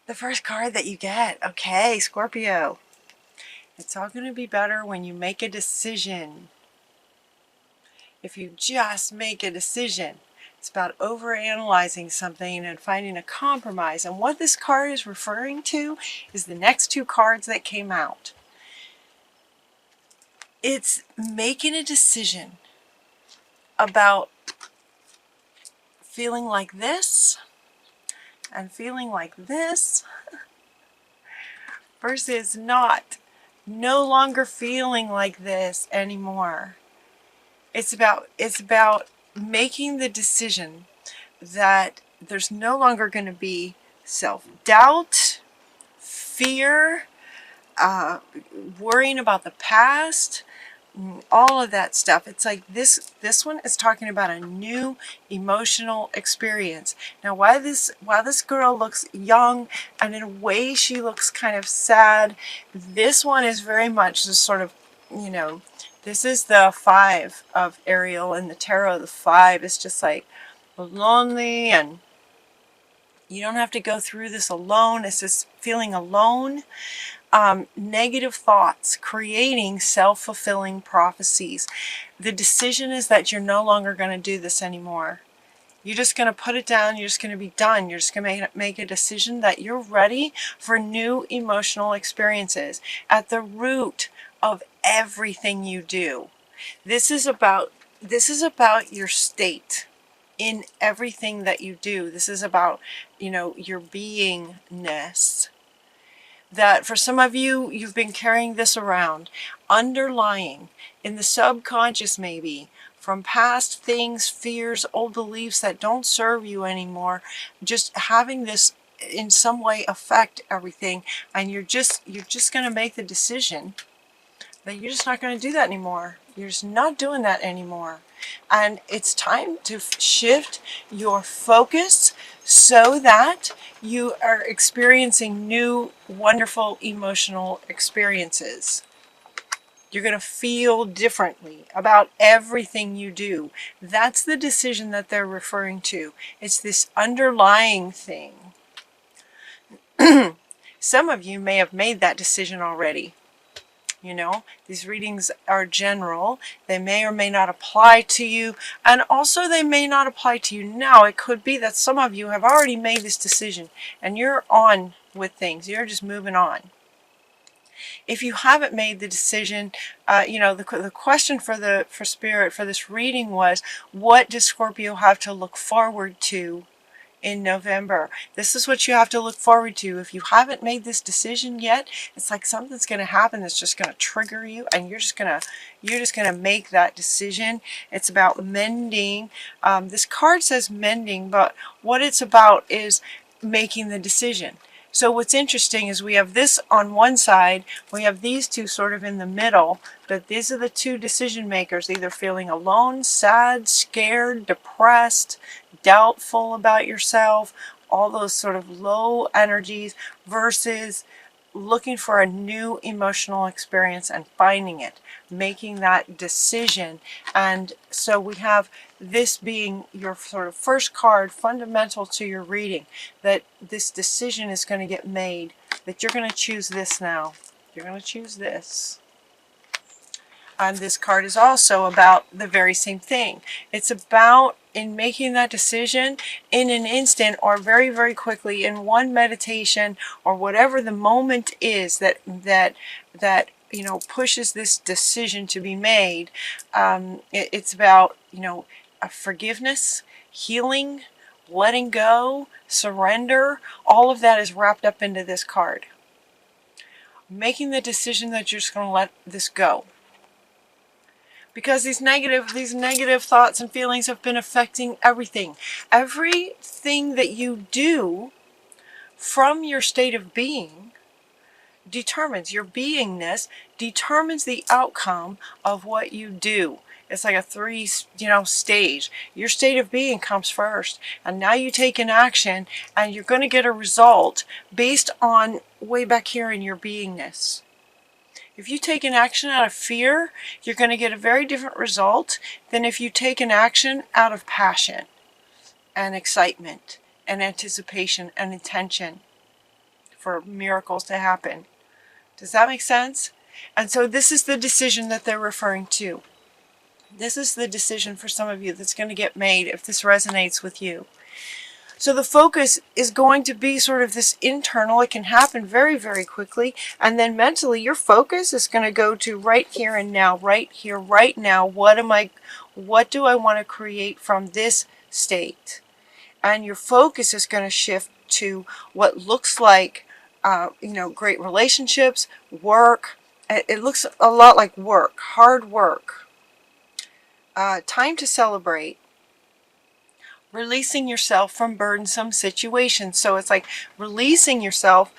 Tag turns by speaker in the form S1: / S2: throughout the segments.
S1: The first card that you get. Okay, Scorpio. It's all going to be better when you make a decision. If you just make a decision. It's about overanalyzing something and finding a compromise. And what this card is referring to is the next two cards that came out. It's making a decision about feeling like this and feeling like this versus no longer feeling like this anymore. It's about making the decision that there's no longer going to be self-doubt, fear, worrying about the past, all of that stuff. It's like this one is talking about a new emotional experience. Now while this girl looks young and in a way she looks kind of sad, this one is very much this sort of, you know, this is the 5 of Ariel in the tarot. The 5 is just like lonely, and you don't have to go through this alone. It's just feeling alone. Negative thoughts, creating self-fulfilling prophecies. The decision is that you're no longer going to do this anymore. You're just going to put it down. You're just going to be done. You're just going to make a decision that you're ready for new emotional experiences. At the root of everything you do, this is about your state in everything that you do. This is about, you know, your beingness. That for some of you, you've been carrying this around, underlying in the subconscious, maybe from past things, fears, old beliefs that don't serve you anymore, just having this in some way affect everything. And you're just going to make the decision that you're just not going to do that anymore. You're just not doing that anymore. And it's time to shift your focus so that you are experiencing new, wonderful emotional experiences. You're going to feel differently about everything you do. That's the decision that they're referring to. It's this underlying thing. Some of you may have made that decision already. You know, these readings are general. They may or may not apply to you. And also they may not apply to you now. It could be that some of you have already made this decision and you're on with things. You're just moving on. If you haven't made the decision, you know, the question for Spirit for this reading was, what does Scorpio have to look forward to in November? This is what you have to look forward to. If you haven't made this decision yet, it's like something's going to happen that's just going to trigger you, and you're just going to make that decision. It's about mending. This card says mending, but what it's about is making the decision. So what's interesting is we have this on one side, we have these two sort of in the middle, but these are the two decision makers, either feeling alone, sad, scared, depressed, doubtful about yourself, all those sort of low energies, versus looking for a new emotional experience and finding it, making that decision. And so we have this being your sort of first card, fundamental to your reading, that this decision is going to get made, that you're going to choose this now. You're going to choose this. And this card is also about the very same thing. It's about in making that decision in an instant, or very, very quickly, in one meditation, or whatever the moment is that you know, pushes this decision to be made. It's about, you know, forgiveness, healing, letting go, surrender. All of that is wrapped up into this card. Making the decision that you're just going to let this go. Because these negative thoughts and feelings have been affecting everything. Everything that you do from your state of being determines, your beingness determines the outcome of what you do. It's like a three, you know, stage. Your state of being comes first, and now you take an action, and you're going to get a result based on way back here in your beingness. If you take an action out of fear, you're going to get a very different result than if you take an action out of passion and excitement and anticipation and intention. for miracles to happen. Does that make sense? And so this is the decision that they're referring to. This is the decision for some of you that's going to get made if this resonates with you. So the focus is going to be sort of this internal. It can happen very, very quickly. And then mentally, your focus is going to go to right here and now, right here, right now. What do I want to create from this state? And your focus is going to shift to what looks like, great relationships, work. It looks a lot like work, hard work. Time to celebrate. Releasing yourself from burdensome situations. So it's like releasing yourself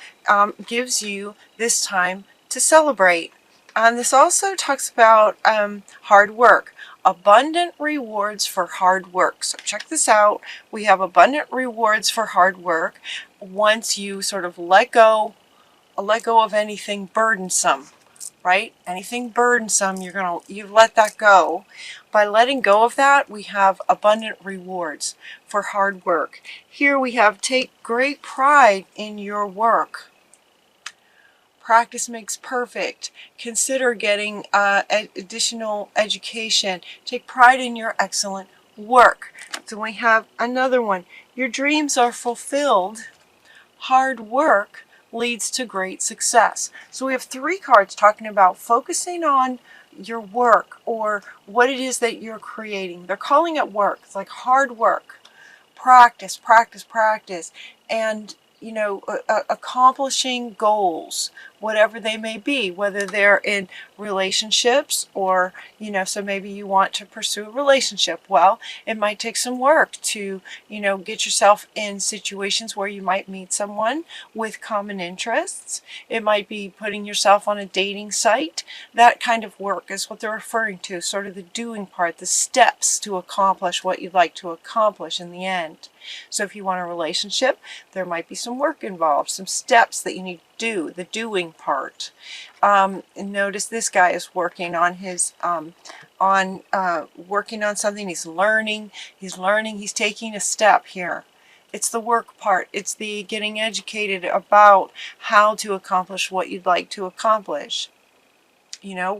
S1: gives you this time to celebrate. And this also talks about hard work. Abundant rewards for hard work. So check this out. We have abundant rewards for hard work once you sort of let go of anything burdensome. Right? Anything burdensome, you let that go. By letting go of that, we have abundant rewards for hard work. Here we have take great pride in your work. Practice makes perfect. Consider getting additional education. Take pride in your excellent work. So we have another one. Your dreams are fulfilled. Hard work leads to great success. So we have 3 cards talking about focusing on your work or what it is that you're creating. They're calling it work. It's like hard work. Practice, practice, practice. And, accomplishing goals, whatever they may be, whether they're in relationships or, so maybe you want to pursue a relationship. Well, it might take some work to, get yourself in situations where you might meet someone with common interests. It might be putting yourself on a dating site. That kind of work is what they're referring to, sort of the doing part, the steps to accomplish what you'd like to accomplish in the end. So if you want a relationship, there might be some work involved, some steps that you need to do, the doing part. And notice this guy is working on his, working on something. He's learning, he's taking a step here. It's the work part. It's the getting educated about how to accomplish what you'd like to accomplish.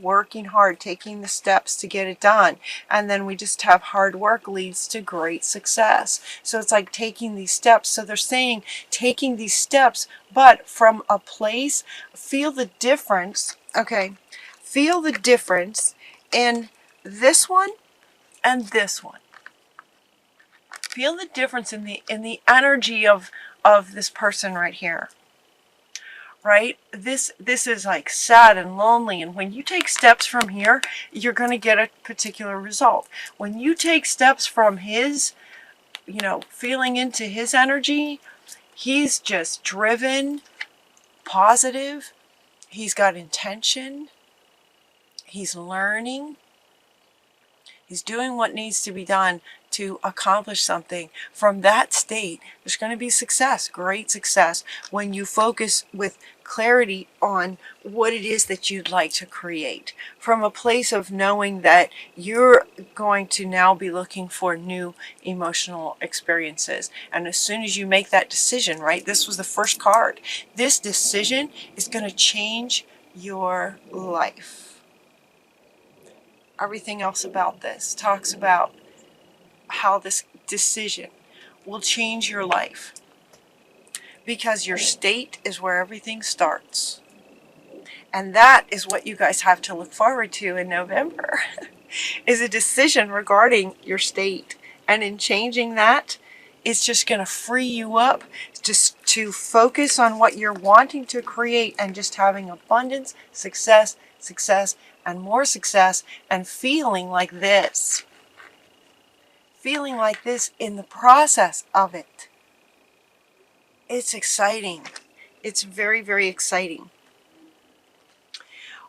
S1: Working hard, taking the steps to get it done. And then we just have hard work leads to great success. So it's like taking these steps. So they're saying taking these steps, but from a place, feel the difference. Okay. Feel the difference in this one and this one. Feel the difference in the energy of this person right here. Right? This is like sad and lonely, and when you take steps from here, you're going to get a particular result. When you take steps from his, feeling into his energy, he's just driven, positive, he's got intention, he's learning, he's doing what needs to be done to accomplish something. From that state, there's going to be success, great success, when you focus with clarity on what it is that you'd like to create. From a place of knowing that you're going to now be looking for new emotional experiences. And as soon as you make that decision, right, this was the first card, this decision is going to change your life. Everything else about this talks about how this decision will change your life, because your state is where everything starts. And that is what you guys have to look forward to in November is a decision regarding your state. And in changing that, it's just going to free you up just to focus on what you're wanting to create and just having abundance, success, success, and more success, and feeling like this. Feeling like this in the process of it. It's exciting. It's very, very exciting.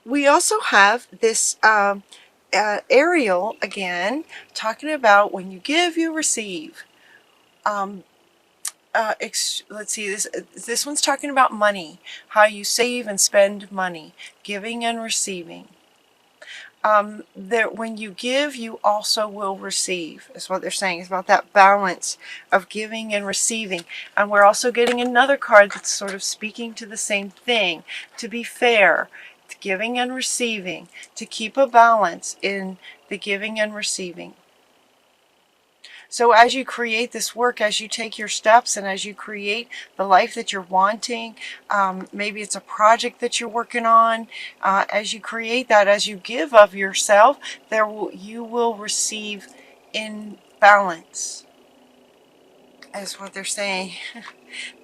S1: We also have this Ariel again talking about when you give, you receive. Let's see, this one's talking about money, how you save and spend money, giving and receiving. that when you give, you also will receive, is what they're saying. It's about that balance of giving and receiving. And we're also getting another card that's sort of speaking to the same thing, to be fair, to giving and receiving, to keep a balance in the giving and receiving. So as you create this work, as you take your steps, and as you create the life that you're wanting, maybe it's a project that you're working on, as you create that, as you give of yourself, you will receive in balance, is what they're saying.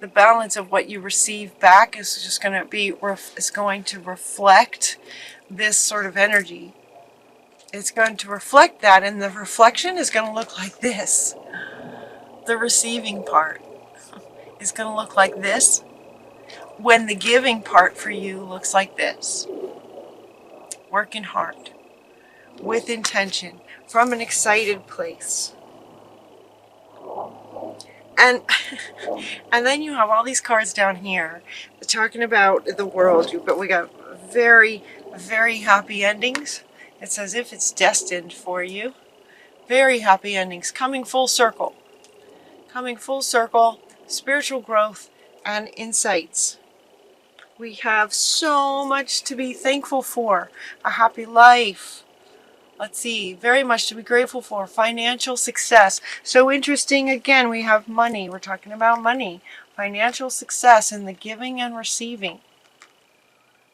S1: The balance of what you receive back is just going to be reflect this sort of energy. It's going to reflect that, and the reflection is going to look like this. The receiving part is going to look like this, when the giving part for you looks like this. Working hard, with intention, from an excited place. And and then you have all these cards down here talking about the world, but we got very, very happy endings. It's as if it's destined for you. Very happy endings, coming full circle. Coming full circle, spiritual growth and insights. We have so much to be thankful for. A happy life. Let's see, very much to be grateful for. Financial success. So interesting, again, we have money. We're talking about money. Financial success in the giving and receiving.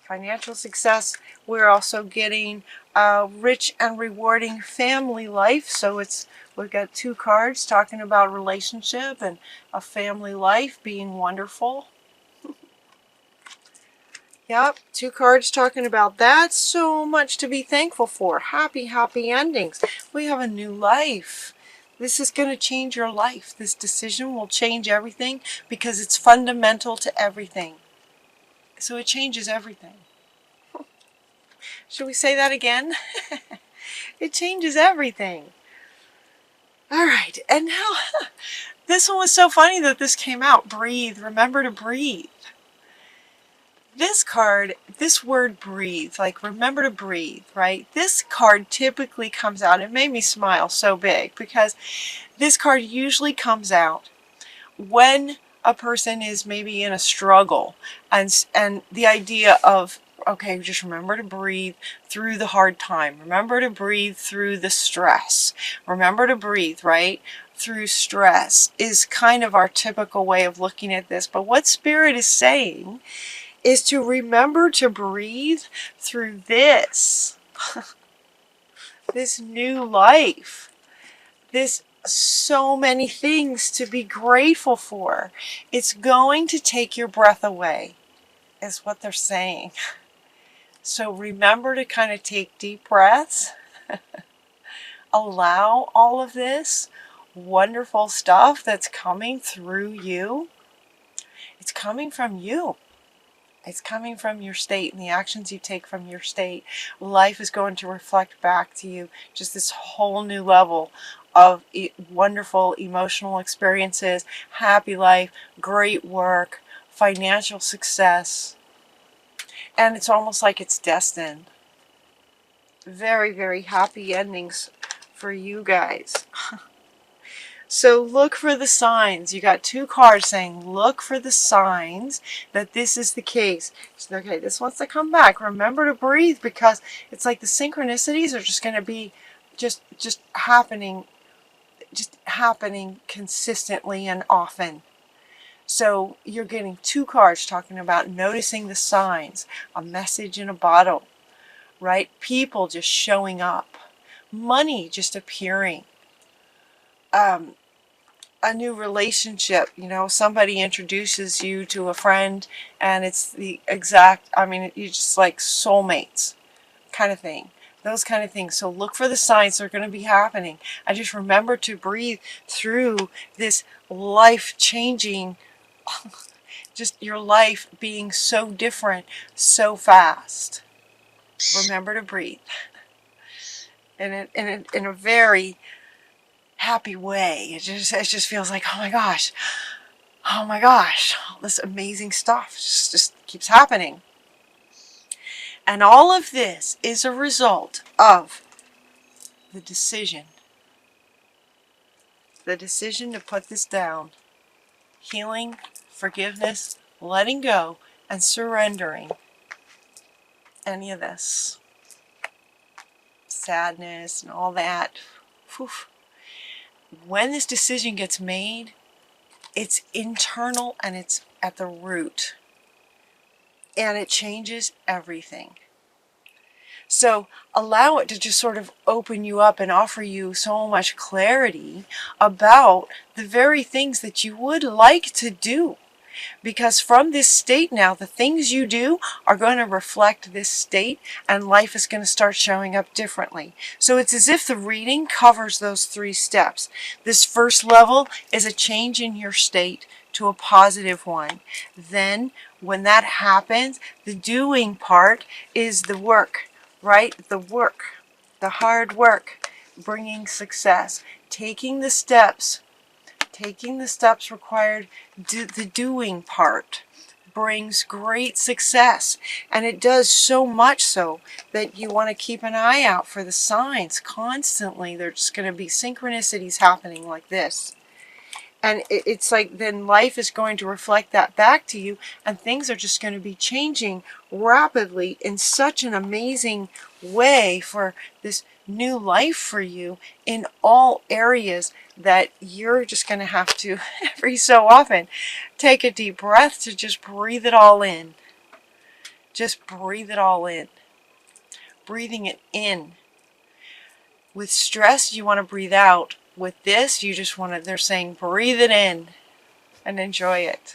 S1: Financial success. We're also getting a rich and rewarding family life. So we've got two cards talking about relationship and a family life being wonderful. Yep, two cards talking about that. So much to be thankful for. Happy, happy endings. We have a new life. This is going to change your life. This decision will change everything because it's fundamental to everything. So it changes everything. Should we say that again? It changes everything. All right, and now this one was so funny that this came out. Breathe. Remember to breathe. This card, this word breathe, like remember to breathe, right? This card typically comes out, it made me smile so big because this card usually comes out when a person is maybe in a struggle, and the idea of, okay, just remember to breathe through the hard time. Remember to breathe through the stress. Remember to breathe, right? Through stress is kind of our typical way of looking at this. But what Spirit is saying is to remember to breathe through this. This new life. This so many things to be grateful for. It's going to take your breath away, is what they're saying. So remember to kind of take deep breaths. Allow all of this wonderful stuff that's coming through you. It's coming from you. It's coming from your state and the actions you take from your state. Life is going to reflect back to you just this whole new level of wonderful emotional experiences, happy life, great work, financial success. And it's almost like it's destined. Very, very happy endings for you guys. So look for the signs. You got two cards saying look for the signs that this is the case. So, okay, this wants to come back. Remember to breathe, because it's like the synchronicities are just going to be just happening consistently and often. So you're getting two cards talking about noticing the signs, a message in a bottle, right? People just showing up, money just appearing. A new relationship, you know, somebody introduces you to a friend and it's the exact, I mean, you're just like soulmates kind of thing. Those kind of things. So look for the signs that are going to be happening. I just remember to breathe through this life-changing, just your life being so different so fast. Remember to breathe. In a very happy way. It just feels like, oh my gosh, all this amazing stuff just keeps happening. And all of this is a result of the decision. The decision to put this down. Healing, forgiveness, letting go, and surrendering any of this. Sadness and all that. Whew. When this decision gets made, it's internal and it's at the root. And it changes everything. So allow it to just sort of open you up and offer you so much clarity about the very things that you would like to do. Because from this state now, the things you do are going to reflect this state, and life is going to start showing up differently. So it's as if the reading covers those 3 steps. This first level is a change in your state to a positive one. Then when that happens, the doing part is the work, right? The work, the hard work, bringing success, taking the steps required. The doing part brings great success, and it does so much so that you want to keep an eye out for the signs constantly. There's going to be synchronicities happening like this, and it's like then life is going to reflect that back to you, and things are just going to be changing rapidly in such an amazing way for this new life for you in all areas that you're just going to have to every so often take a deep breath to just breathe it all in. Just breathe it all in. Breathing it in. With stress, you want to breathe out. With this, you just want to, they're saying breathe it in and enjoy it.